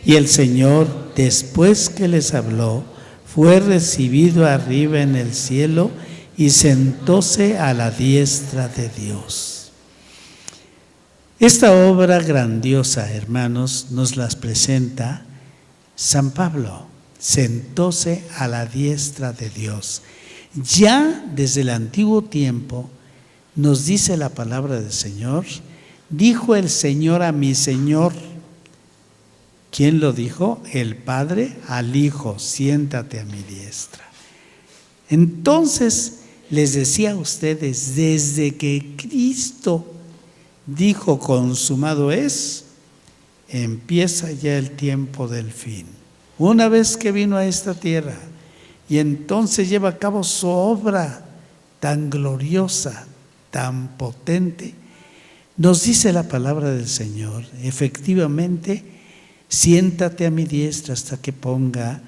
Y el Señor, después que les habló, fue recibido arriba en el cielo y sentóse a la diestra de Dios. Esta obra grandiosa, hermanos, nos las presenta San Pablo. Sentóse a la diestra de Dios. Ya desde el antiguo tiempo nos dice la palabra del Señor: dijo el Señor a mi Señor. ¿Quién lo dijo? El Padre al Hijo: siéntate a mi diestra. Entonces les decía a ustedes, desde que Cristo dijo consumado es, empieza ya el tiempo del fin. Una vez que vino a esta tierra y entonces lleva a cabo su obra tan gloriosa, tan potente, nos dice la palabra del Señor, efectivamente, siéntate a mi diestra hasta que ponga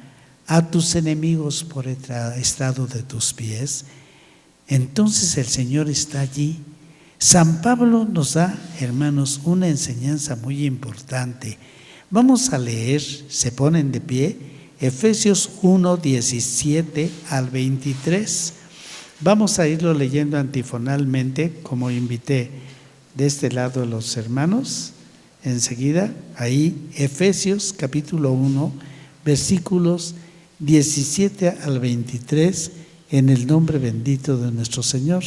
a tus enemigos por estrado de tus pies. Entonces el Señor está allí. San Pablo nos da, hermanos, una enseñanza muy importante. Vamos a leer, se ponen de pie, Efesios 1:17 al 23. Vamos a irlo leyendo antifonalmente, como invité de este lado a los hermanos. Enseguida, ahí, Efesios capítulo 1, versículos 17 al 23, en el nombre bendito de nuestro Señor.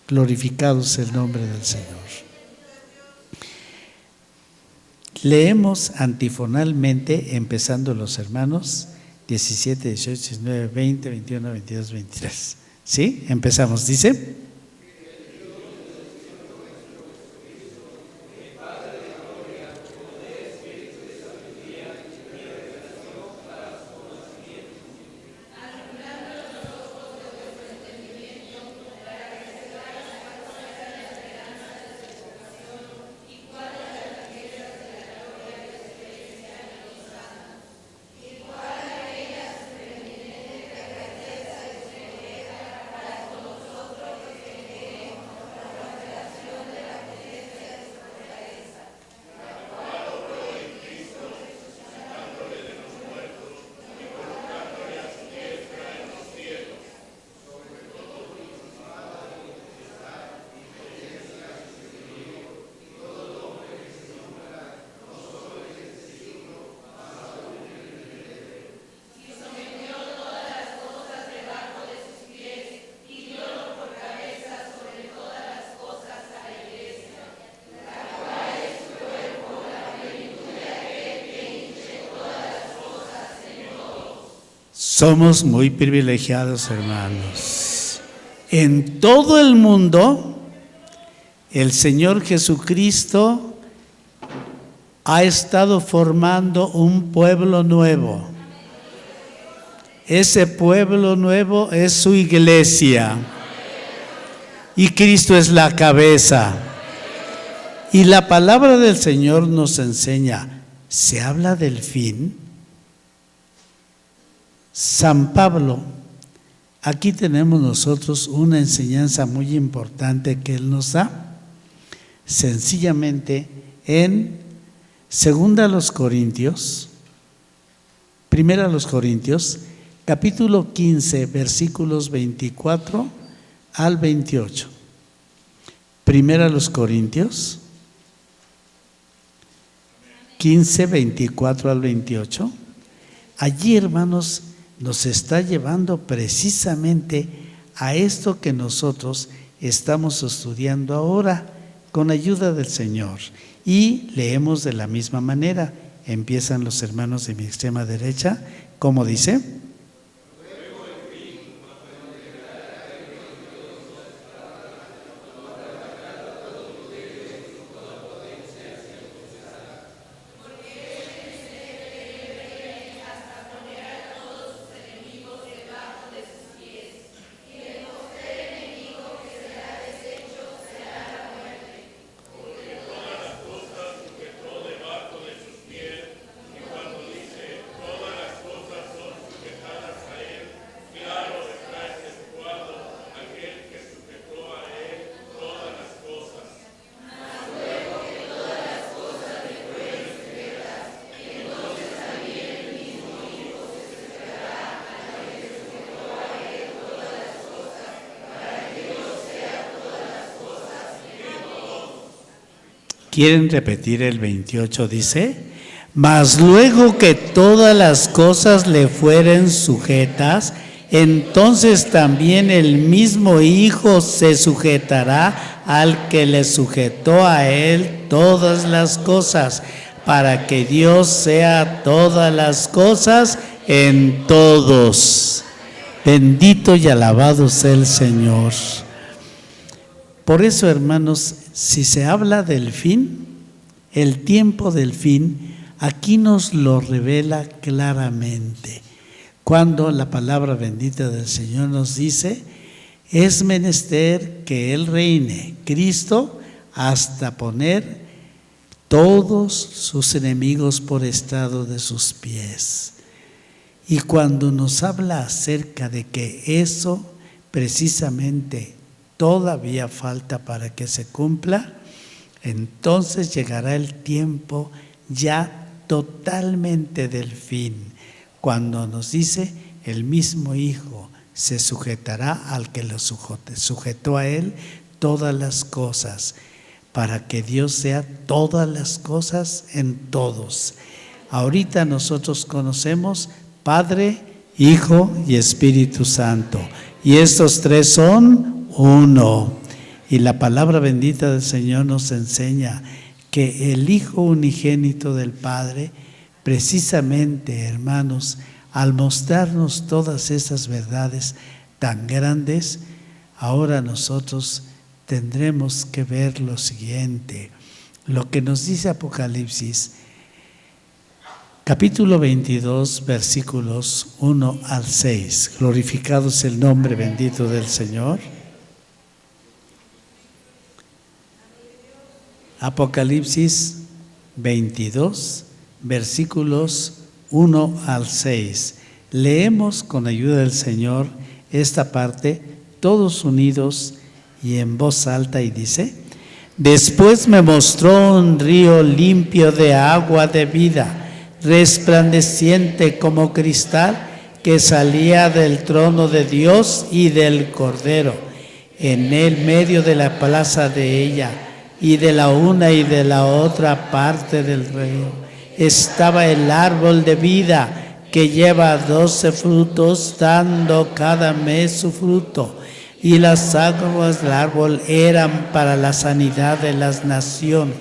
Glorificado es el nombre del Señor. Leemos antifonalmente, empezando los hermanos 17, 18, 19, 20, 21, 22, 23. ¿Sí? Empezamos. Dice: somos muy privilegiados, hermanos. En todo el mundo, el Señor Jesucristo ha estado formando un pueblo nuevo. Ese pueblo nuevo es su iglesia. Y Cristo es la cabeza. Y la palabra del Señor nos enseña, se habla del fin. San Pablo, aquí tenemos nosotros una enseñanza muy importante que él nos da, sencillamente en 2 Corintios, 1 Corintios, capítulo 15, versículos 24 al 28. 1 Corintios 15, 24 al 28. Allí, hermanos, nos está llevando precisamente a esto que nosotros estamos estudiando ahora con ayuda del Señor. Y leemos de la misma manera. Empiezan los hermanos de mi extrema derecha, como dice: ¿Quieren repetir el 28? Dice: mas luego que todas las cosas le fueren sujetas, entonces también el mismo Hijo se sujetará al que le sujetó a él todas las cosas, para que Dios sea todas las cosas en todos. Bendito y alabado sea el Señor. Por eso, hermanos, si se habla del fin, el tiempo del fin, aquí nos lo revela claramente. Cuando la palabra bendita del Señor nos dice: es menester que Él reine, Cristo, hasta poner todos sus enemigos por estrado de sus pies. Y cuando nos habla acerca de que eso precisamente todavía falta para que se cumpla, entonces llegará el tiempo ya totalmente del fin, cuando nos dice: el mismo Hijo se sujetará al que lo sujetó a él todas las cosas, para que Dios sea todas las cosas en todos. Ahorita nosotros conocemos Padre, Hijo y Espíritu Santo, y estos tres son uno. Y la palabra bendita del Señor nos enseña que el Hijo unigénito del Padre, precisamente, hermanos, al mostrarnos todas esas verdades tan grandes, ahora nosotros tendremos que ver lo siguiente, lo que nos dice Apocalipsis, capítulo 22, versículos 1 al 6. Glorificado es el nombre bendito del Señor. Apocalipsis 22, versículos 1 al 6. Leemos con ayuda del Señor esta parte, todos unidos y en voz alta, y dice: Después me mostró un río limpio de agua de vida, resplandeciente como cristal, que salía del trono de Dios y del Cordero. En el medio de la plaza de ella, y de la una y de la otra parte del río, estaba el árbol de vida, que lleva 12 frutos, dando cada mes su fruto. Y las aguas del árbol eran para la sanidad de las naciones.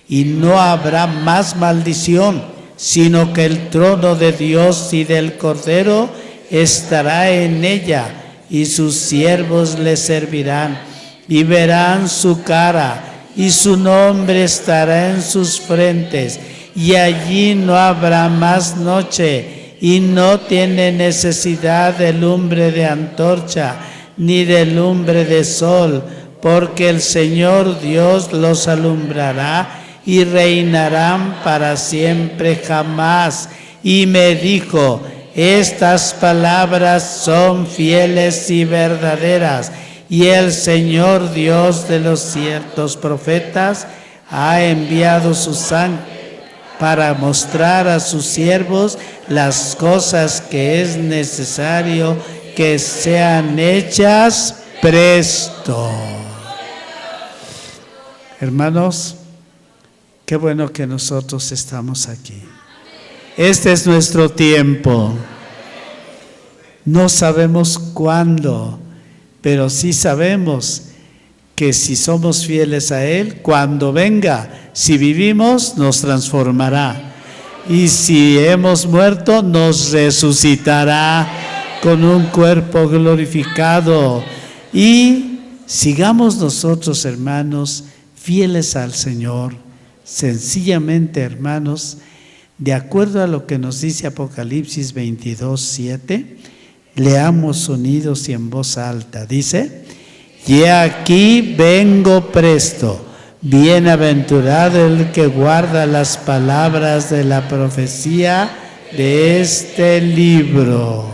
Y no habrá más maldición, sino que el trono de Dios y del Cordero estará en ella, y sus siervos le servirán, y verán su cara, y su nombre estará en sus frentes, y allí no habrá más noche, y no tiene necesidad de lumbre de antorcha, ni de lumbre de sol, porque el Señor Dios los alumbrará, y reinarán para siempre jamás. Y me dijo: estas palabras son fieles y verdaderas, y el Señor Dios de los ciertos profetas ha enviado su sangre para mostrar a sus siervos las cosas que es necesario que sean hechas presto. Hermanos, qué bueno que nosotros estamos aquí. Este es nuestro tiempo. No sabemos cuándo, pero sí sabemos que si somos fieles a Él, cuando venga, si vivimos, nos transformará. Y si hemos muerto, nos resucitará con un cuerpo glorificado. Y sigamos nosotros, hermanos, fieles al Señor. Sencillamente, hermanos, de acuerdo a lo que nos dice Apocalipsis 22, 7, leamos unidos y en voz alta. Dice: y aquí vengo presto, bienaventurado el que guarda las palabras de la profecía de este libro.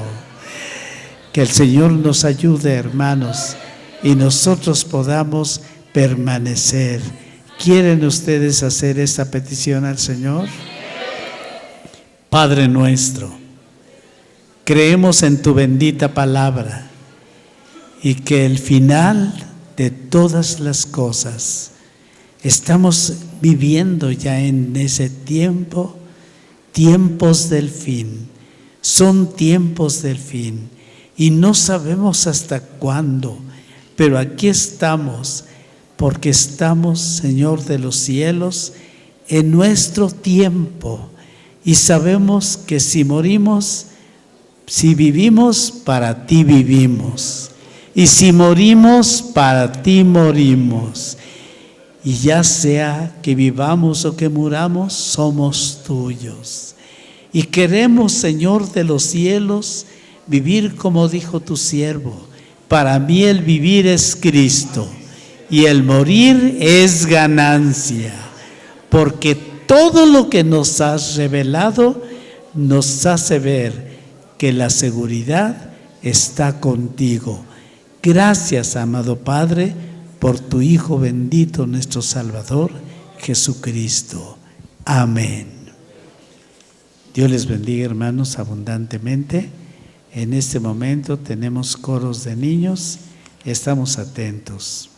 Que el Señor nos ayude, hermanos, y nosotros podamos permanecer. ¿Quieren ustedes hacer esta petición al Señor? Padre nuestro, creemos en tu bendita palabra y que el final de todas las cosas, estamos viviendo ya en ese tiempo, tiempos del fin, son tiempos del fin y no sabemos hasta cuándo, pero aquí estamos porque estamos, Señor de los cielos, en nuestro tiempo. Y sabemos que si morimos, si vivimos, para ti vivimos. Y si morimos, para ti morimos. Y ya sea que vivamos o que muramos, somos tuyos. Y queremos, Señor de los cielos, vivir como dijo tu siervo. Para mí el vivir es Cristo y el morir es ganancia. Porque todo lo que nos has revelado nos hace ver que la seguridad está contigo. Gracias, amado Padre, por tu Hijo bendito, nuestro Salvador, Jesucristo. Amén. Dios les bendiga, hermanos, abundantemente. En este momento tenemos coros de niños. Estamos atentos.